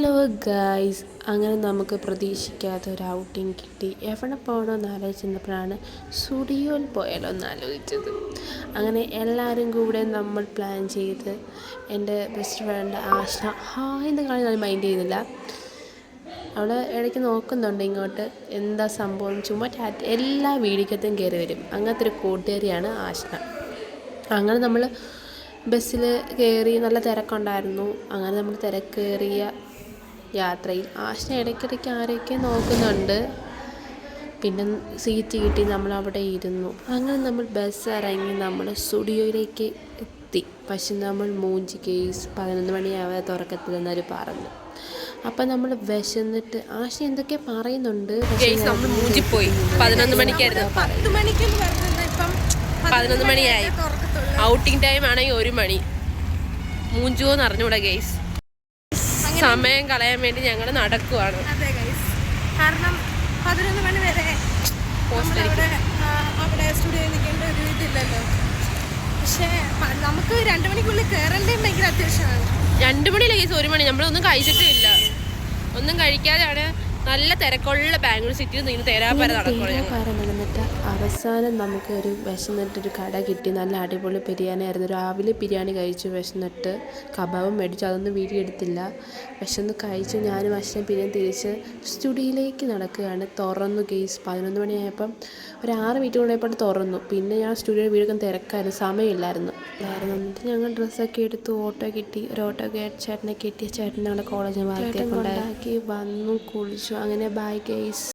Hello guys, അങ്ങനെ നമുക്ക് പ്രതീക്ഷിക്കാത്ത ഒരു ഔട്ടിങ് കിട്ടി. എവിടെ പോകണമെന്ന് ആലോചിച്ചപ്പോഴാണ് സ്റ്റുഡിയോയിൽ പോയാലോ എന്ന് ആലോചിച്ചത്. അങ്ങനെ എല്ലാവരും കൂടെ നമ്മൾ പ്ലാൻ ചെയ്ത് എൻ്റെ ബെസ്റ്റ് ഫ്രണ്ട് ആശ്ന ഹായ്ന്ന് കാണാൻ മൈൻഡ് ചെയ്യുന്നില്ല. അവൾ ഇടയ്ക്ക് നോക്കുന്നുണ്ട് ഇങ്ങോട്ട്, എന്താ സംഭവം, ചുമ്മാ എല്ലാ വീഡിയോക്കകത്തും കയറി വരും. അങ്ങനത്തെ ഒരു കൂട്ടുകാരിയാണ് ആശ്ന. അങ്ങനെ നമ്മൾ ബസ്സിൽ കയറി, നല്ല തിരക്കുണ്ടായിരുന്നു. അങ്ങനെ നമ്മൾ തിരക്കേറിയ യാത്രയിൽ ആശ്ന ഇടയ്ക്കിടയ്ക്ക് ആരെയൊക്കെ നോക്കുന്നുണ്ട്. പിന്നെ സീറ്റ് കിട്ടി, നമ്മളവിടെ ഇരുന്നു. അങ്ങനെ നമ്മൾ ബസ് ഇറങ്ങി നമ്മൾ സ്റ്റുഡിയോയിലേക്ക് എത്തി. പക്ഷെ നമ്മൾ മൂഞ്ചി കേസ് 11 മണിയാവാതെ തുറക്കത്തില്ലെന്നവർ പറഞ്ഞു. അപ്പം നമ്മൾ വിശന്നിട്ട് ആശ്ന എന്തൊക്കെ പറയുന്നുണ്ട്. നമ്മൾ മൂഞ്ചിപ്പോയി. 11 മണിക്കായിരുന്നു, 11 മണിയായി. ഔട്ടിംഗ് ടൈം ആണെങ്കിൽ 1 മണി. മൂഞ്ചുവോന്ന് അറിഞ്ഞൂടാ ഗെയ്സ്. സമയം കളയാൻ വേണ്ടി ഞങ്ങൾ നടക്കുവാണ്. കാരണം 11 മണി വരെ അവിടെ സ്റ്റുഡിയോയിൽ നിൽക്കേണ്ട ഒരു ഇതില്ലല്ലോ. പക്ഷേ നമുക്ക് 2 മണിക്കുള്ളിൽ കയറേണ്ടതും ഭയങ്കര അത്യാവശ്യമാണ്. 2 മണിയില്ല ഗെയ്സ്, 1 മണി. നമ്മളൊന്നും കഴിച്ചിട്ടില്ല. ഒന്നും കഴിക്കാതെയാണ് നല്ല തിരക്കുള്ള ബാംഗ്ലൂർ സിറ്റിയിൽ നിന്ന് തേരാപ്പാര നടന്നിട്ട് അവസാനം നമുക്ക് ഒരു വിശന്നിട്ടൊരു കട കിട്ടി. നല്ല അടിപൊളി ബിരിയാണി ആയിരുന്നു. രാവിലെ ബിരിയാണി കഴിച്ചു, വിശന്നിട്ട് കബാബും മേടിച്ചു. അതൊന്നും വീഡിയോ എടുത്തില്ല. വിശന്ന് കഴിച്ചു. ഞാനും അശ്വനും പിന്നെ തിരിച്ച് സ്റ്റുഡിയോയിലേക്ക് നടക്കുകയാണ്. തുറന്നു ഗെയ്സ്. 11 മണിയായപ്പം ഒരു 6 മിനിറ്റ് കൊണ്ടായപ്പോൾ തുറന്നു. പിന്നെ ഞാൻ സ്റ്റുഡിയോയിൽ വീടൊക്കെ തിരക്കായിരുന്നു, സമയമില്ലായിരുന്നു. എന്നിട്ട് ഞങ്ങൾ ഡ്രസ്സൊക്കെ എടുത്തു, ഓട്ടോ കിട്ടി. ഒരു ഓട്ടോ ചേട്ടനെ കിട്ടിയ ചേട്ടൻ ഞങ്ങളുടെ കോളേജിൽ ഭാഗത്തേക്ക് ഉണ്ടാക്കി വന്നു, കുളിച്ചു. അങ്ങനെ ബൈ ഗെയ്സ്.